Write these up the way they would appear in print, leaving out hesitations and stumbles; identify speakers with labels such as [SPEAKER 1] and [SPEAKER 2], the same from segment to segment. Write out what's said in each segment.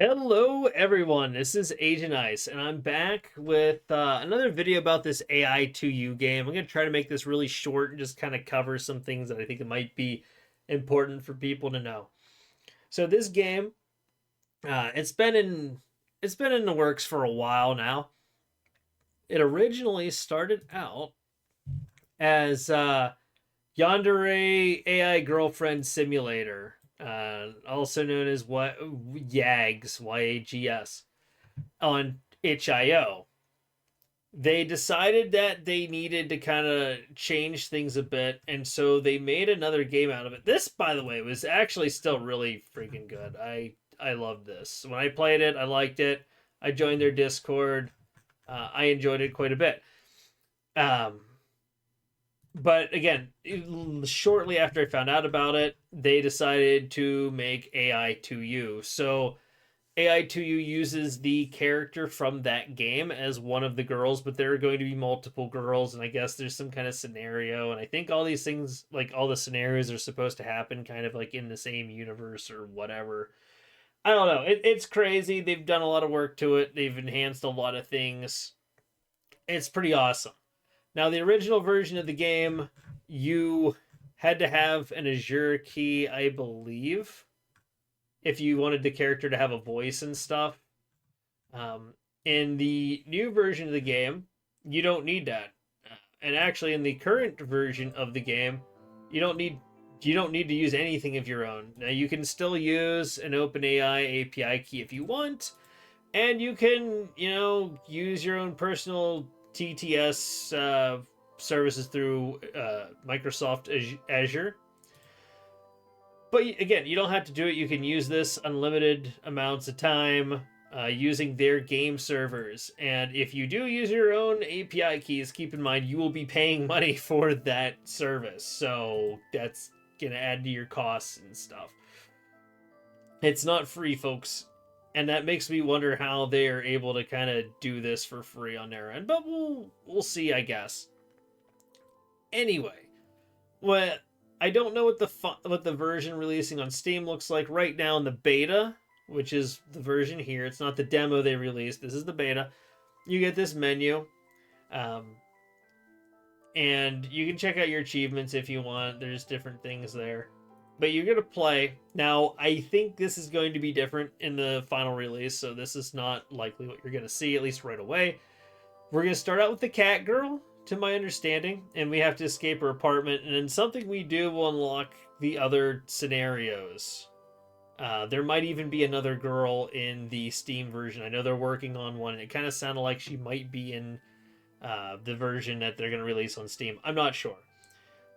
[SPEAKER 1] Hello, everyone. This is Agent Ice, and I'm back with another video about this AI2U game. I'm going to try to make this really short and just kind of cover some things that I think it might be important for people to know. So this game, it's been in the works for a while now. It originally started out as Yandere AI Girlfriend Simulator, also known as what YAGS, YAGS, on HIO. They decided that they needed to kind of change things a bit, and so they made another game out of it. This, by the way, was actually still really freaking good. I loved this. When I played it, I liked it. I joined their Discord. I enjoyed it quite a bit. Um, but again, shortly after I found out about it, they decided to make AI2U. So AI2U uses the character from that game as one of the girls, but there are going to be multiple girls, and I guess there's some kind of scenario. And I think all these things, like all the scenarios, are supposed to happen kind of like in the same universe or whatever. I don't know. It's crazy. They've done a lot of work to it, they've enhanced a lot of things. It's pretty awesome. Now, the original version of the game, you had to have an Azure key, I believe, if you wanted the character to have a voice and stuff. In the new version of the game, you don't need that. And actually, in the current version of the game, you don't need you don't need to use anything of your own. Now you can still use an OpenAI API key if you want, and you can use your own personal TTS services through Microsoft Azure. But again, you don't have to do it. You can use this unlimited amounts of time using their game servers. And if you do use your own API keys, keep in mind you will be paying money for that service. So that's going to add to your costs and stuff. It's not free, folks. And that makes me wonder how they are able to kind of do this for free on their end. But we'll see, I guess. Anyway, what I don't know what the version releasing on Steam looks like right now in the beta, which is the version here. It's not the demo they released. This is the beta. You get this menu, um, and you can check out your achievements if you want. There's different things there, but you're gonna play now. I think this is going to be different in the final release, so this is not likely what you're gonna see at least right away. We're gonna start out with the cat girl, to my understanding, and we have to escape her apartment. And then something we do will unlock the other scenarios. There might even be another girl in the Steam version. I know they're working on one, and it kind of sounded like she might be in the version that they're going to release on Steam. I'm not sure.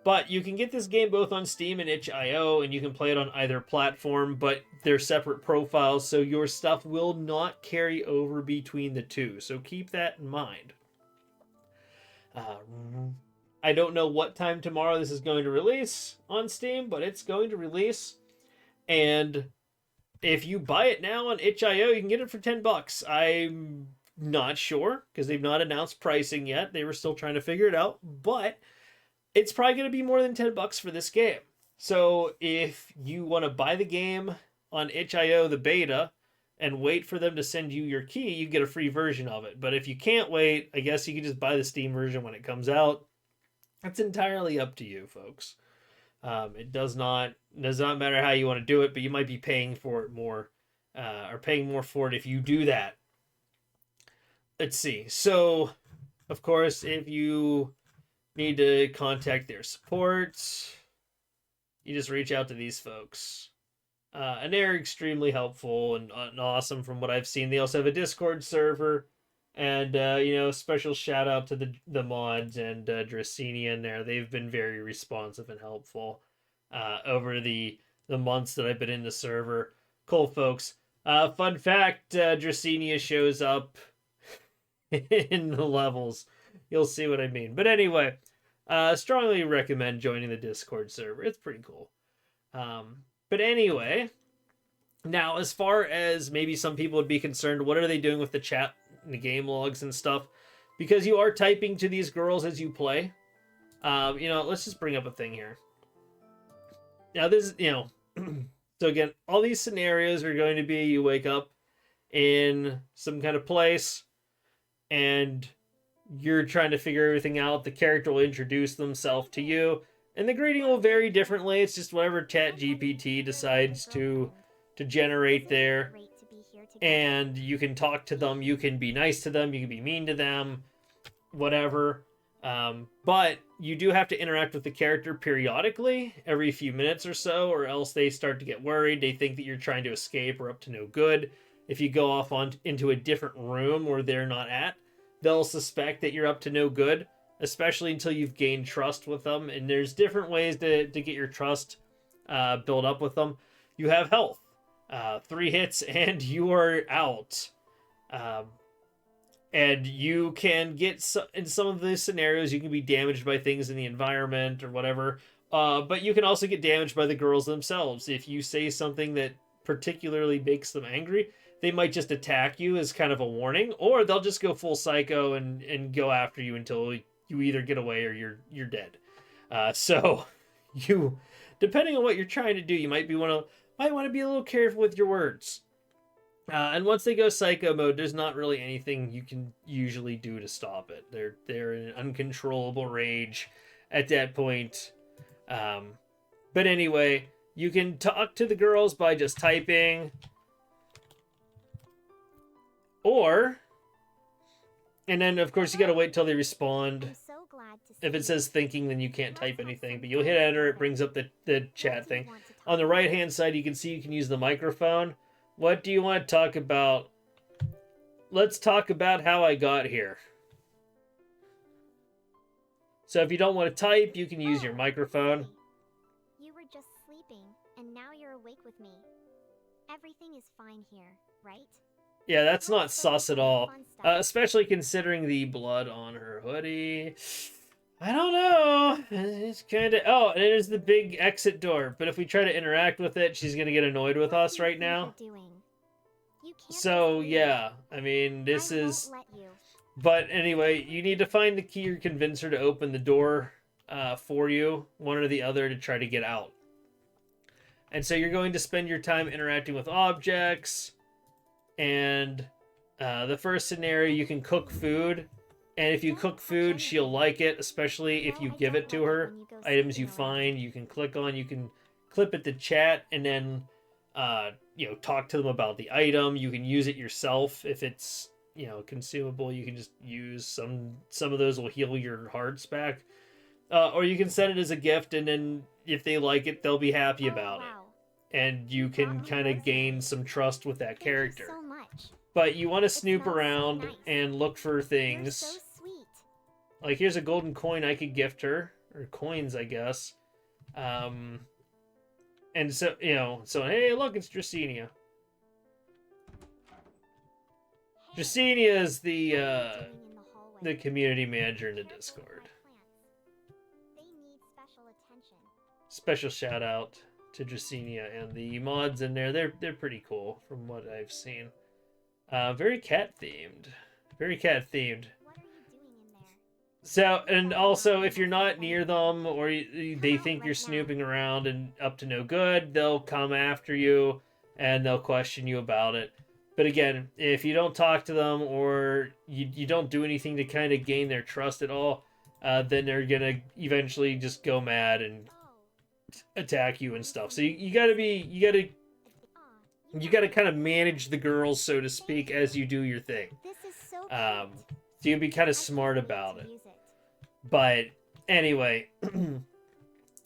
[SPEAKER 1] But you can get this game both on Steam and itch.io, and you can play it on either platform, but they're separate profiles, so your stuff will not carry over between the two. So keep that in mind. Uh, I don't know what time tomorrow this is going to release on Steam, but it's going to release. And if you buy it now on itch.io, you can get it for $10. I'm not sure because they've not announced pricing yet. They were still trying to figure it out, but it's probably going to be more than $10 for this game. So if you want to buy the game on itch.io, the beta, and wait for them to send you your key, you get a free version of it. But if you can't wait, I guess you can just buy the Steam version when it comes out. That's entirely up to you, folks. It does not matter how you want to do it, but you might be paying for it more, or paying more for it if you do that. Let's see. So, of course, if you need to contact their support, you just reach out to these folks. And they're extremely helpful and awesome from what I've seen. They also have a Discord server, and special shout out to the mods and Dracinia in there. They've been very responsive and helpful over the months that I've been in the server. Cool folks. Fun fact: Dracinia shows up in the levels. You'll see what I mean. But anyway, strongly recommend joining the Discord server. It's pretty cool. But anyway, now as far as maybe some people would be concerned, what are they doing with the chat and the game logs and stuff? Because you are typing to these girls as you play. Let's just bring up a thing here. Now this, so again, all these scenarios are going to be you wake up in some kind of place, and you're trying to figure everything out. The character will introduce themselves to you, and the greeting will vary differently. It's just whatever Chat GPT decides to generate there, and you can talk to them. You can be nice to them. You can be mean to them, whatever. But you do have to interact with the character periodically, every few minutes or so, or else they start to get worried. They think that you're trying to escape or up to no good. If you go off into a different room where they're not at, they'll suspect that you're up to no good, especially until you've gained trust with them. And there's different ways to get your trust built up with them. You have health. 3 hits and you are out. And you can get in some of the scenarios, you can be damaged by things in the environment or whatever. But you can also get damaged by the girls themselves. If you say something that particularly makes them angry, they might just attack you as kind of a warning, or they'll just go full psycho and go after you until you either get away or you're dead. So you, depending on what you're trying to do, you might want to be a little careful with your words. And once they go psycho mode, there's not really anything you can usually do to stop it. They're in an uncontrollable rage at that point. But anyway, you can talk to the girls by just typing, and then of course you gotta wait till they respond. If it says thinking, then you can't type anything, but you'll hit enter, it brings up the chat thing. On the right hand side, you can see you can use the microphone. What do you want to talk about? Let's talk about how I got here. So if you don't want to type, you can use your microphone.
[SPEAKER 2] You were just sleeping, and now you're awake with me. Everything is fine here, right?
[SPEAKER 1] Yeah, that's not sus at all. Especially considering the blood on her hoodie. I don't know. It's kind of... Oh, and there's the big exit door. But if we try to interact with it, she's going to get annoyed with us right now. So, yeah. I mean, this is... But anyway, you need to find the key or convince her to open the door for you. One or the other to try to get out. And so you're going to spend your time interacting with objects. And the first scenario, you can cook food. And if you cook food, she'll like it, especially if you give it to her. Items you find, you can click on, you can clip it to chat, and then, talk to them about the item. You can use it yourself if it's, consumable. You can just use some of those will heal your hearts back. Or you can send it as a gift, and then if they like it, they'll be happy about it. And you can kind of gain some trust with that character. But you want to snoop around and look for things. Like, here's a golden coin I could gift her. Or coins, I guess. And so, hey, look, it's Dracinia. Dracinia is the community manager in the Discord. Special shout out to Dracinia and the mods in there. They're pretty cool from what I've seen. Very cat themed. Very cat themed. So, and also, if you're not near them or they think you're snooping around and up to no good, they'll come after you and they'll question you about it. But again, if you don't talk to them or you don't do anything to kind of gain their trust at all, then they're gonna eventually just go mad and attack you and stuff. So you gotta kind of manage the girls, so to speak, as you do your thing. So you be kind of smart about it. But anyway,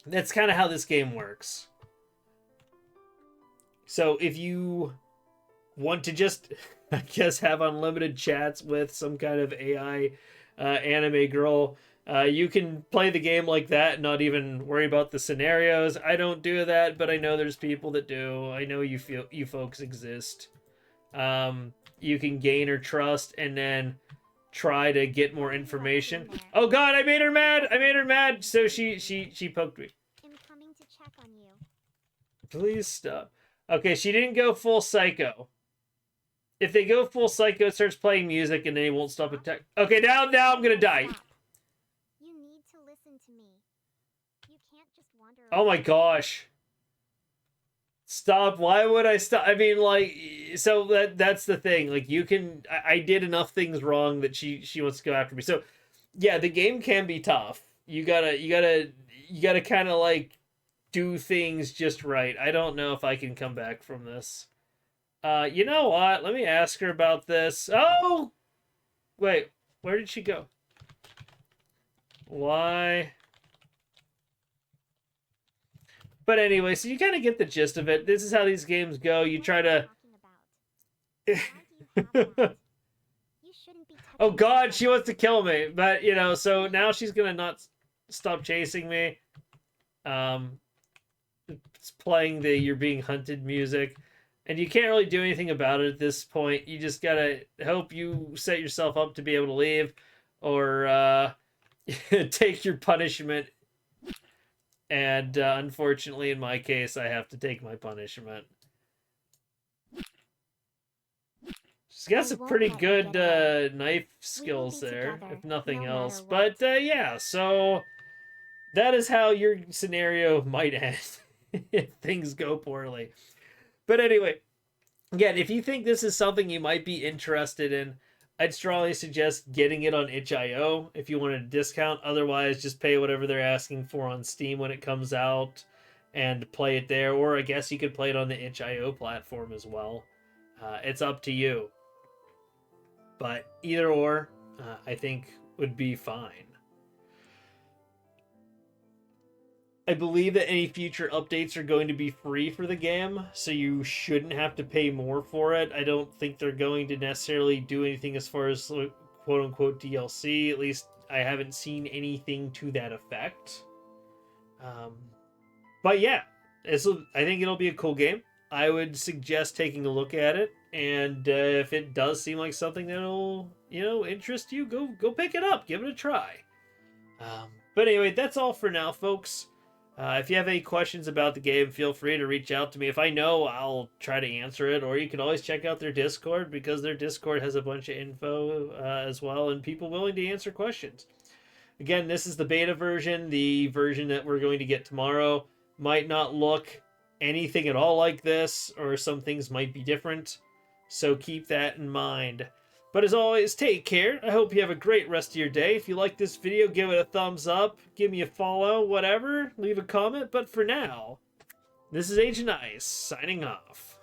[SPEAKER 1] that's kind of how this game works. So if you want to just, I guess, have unlimited chats with some kind of AI anime girl, you can play the game like that and not even worry about the scenarios. I don't do that, but I know there's people that do. I know you folks exist. You can gain her trust and then try to get more information. Oh god, I made her mad! So she poked me. Please stop. Okay, she didn't go full psycho. If they go full psycho, it starts playing music and they won't stop attacking. Okay, now I'm gonna die.
[SPEAKER 2] You need to listen to me. You can't just wander.
[SPEAKER 1] Oh my gosh. Stop. Why would I stop? I mean, like, so that's the thing. Like you can, I did enough things wrong that she wants to go after me. So yeah, the game can be tough. You gotta kind of like do things just right. I don't know if I can come back from this. You know what? Let me ask her about this. Oh, wait, where did she go? Why? But anyway, so you kind of get the gist of it. This is how these games go. You
[SPEAKER 2] What are
[SPEAKER 1] try
[SPEAKER 2] you
[SPEAKER 1] to.
[SPEAKER 2] talking about? Why do you have that? You shouldn't be
[SPEAKER 1] Oh
[SPEAKER 2] touching
[SPEAKER 1] God, she
[SPEAKER 2] anything.
[SPEAKER 1] wants to kill me. But you know, so now she's gonna not stop chasing me. Um, it's playing the "You're Being Hunted" music, and you can't really do anything about it at this point. You just gotta hope you set yourself up to be able to leave, or take your punishment. And unfortunately, in my case, I have to take my punishment. She's got
[SPEAKER 2] I
[SPEAKER 1] some
[SPEAKER 2] won't
[SPEAKER 1] pretty
[SPEAKER 2] let you
[SPEAKER 1] good
[SPEAKER 2] get away.
[SPEAKER 1] knife
[SPEAKER 2] We will
[SPEAKER 1] skills
[SPEAKER 2] be
[SPEAKER 1] there,
[SPEAKER 2] together,
[SPEAKER 1] if nothing
[SPEAKER 2] no matter
[SPEAKER 1] else.
[SPEAKER 2] what.
[SPEAKER 1] But yeah, so that is how your scenario might end if things go poorly. But anyway, again, if you think this is something you might be interested in, I'd strongly suggest getting it on itch.io if you want a discount. Otherwise, just pay whatever they're asking for on Steam when it comes out and play it there. Or I guess you could play it on the itch.io platform as well. It's up to you. But either or, I think would be fine. I believe that any future updates are going to be free for the game, so you shouldn't have to pay more for it. I don't think they're going to necessarily do anything as far as quote unquote DLC. At least I haven't seen anything to that effect. Um, but yeah, I think it'll be a cool game. I would suggest taking a look at it, and if it does seem like something that'll interest you, go pick it up, give it a try. But anyway, that's all for now, folks. If you have any questions about the game, feel free to reach out to me. If I know, I'll try to answer it. Or you can always check out their Discord because their Discord has a bunch of info as well and people willing to answer questions. Again, this is the beta version. The version that we're going to get tomorrow might not look anything at all like this, or some things might be different. So keep that in mind. But as always, take care. I hope you have a great rest of your day. If you like this video, give it a thumbs up, give me a follow, whatever, leave a comment. But for now, this is Agent Ice signing off.